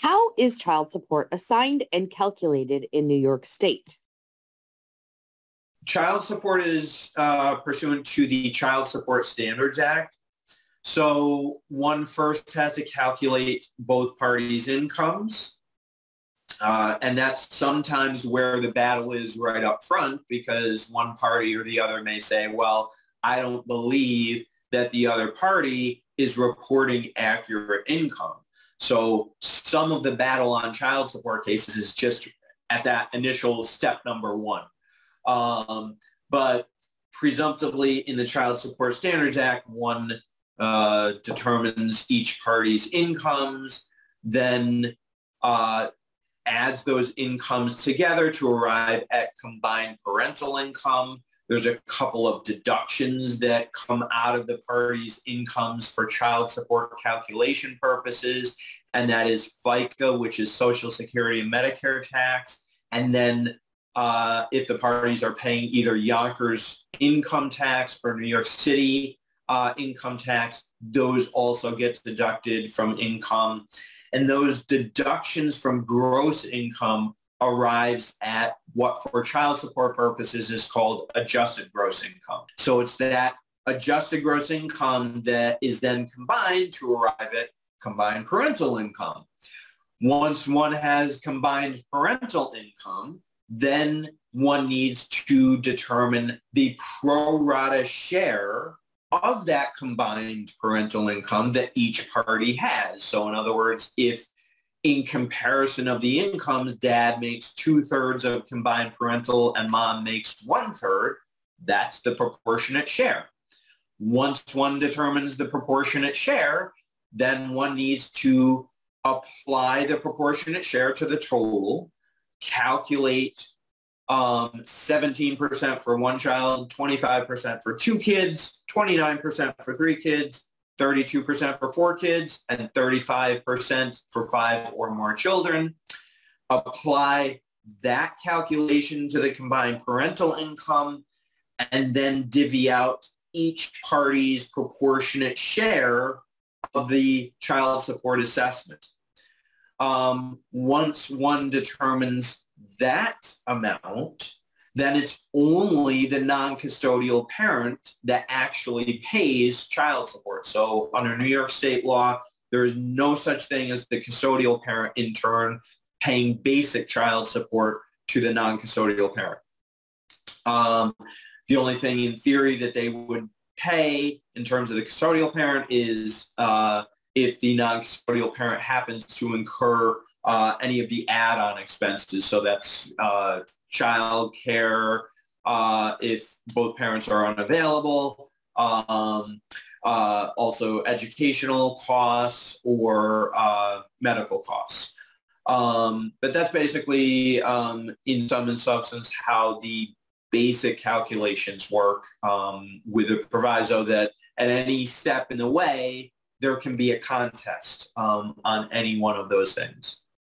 How is child support assigned and calculated in New York State? Child support is pursuant to the Child Support Standards Act. So one first has to calculate both parties' incomes. And that's sometimes where the battle is right up front, because one party or the other may say, well, I don't believe that the other party is reporting accurate income. So some of the battle on child support cases is just at that initial step number one. But presumptively in the Child Support Standards Act, one determines each party's incomes, then adds those incomes together to arrive at combined parental income. There's a couple of deductions that come out of the parties' incomes for child support calculation purposes, and that is FICA, which is Social Security and Medicare tax, and then if the parties are paying either Yonkers income tax or New York City income tax, those also get deducted from income. And those deductions from gross income arrives at what for child support purposes is called adjusted gross income. So it's that adjusted gross income that is then combined to arrive at combined parental income. Once one has combined parental income, then one needs to determine the pro rata share of that combined parental income that each party has. So in other words, if in comparison of the incomes, dad makes 2/3 of combined parental and mom makes 1/3, that's the proportionate share. Once one determines the proportionate share, then one needs to apply the proportionate share to the total, calculate 17% for one child, 25% for two kids, 29% for three kids, 32% for four kids, and 35% for five or more children. Apply that calculation to the combined parental income, and then divvy out each party's proportionate share of the child support assessment. Once one determines that amount, then it's only the non-custodial parent that actually pays child support. So under New York state law, there is no such thing as the custodial parent in turn paying basic child support to the non-custodial parent. The only thing in theory that they would pay in terms of the custodial parent is if the non-custodial parent happens to incur any of the add-on expenses. So that's child care, if both parents are unavailable, also educational costs or medical costs. But that's basically, in sum and substance, how the basic calculations work, with a proviso that at any step in the way, there can be a contest on any one of those things.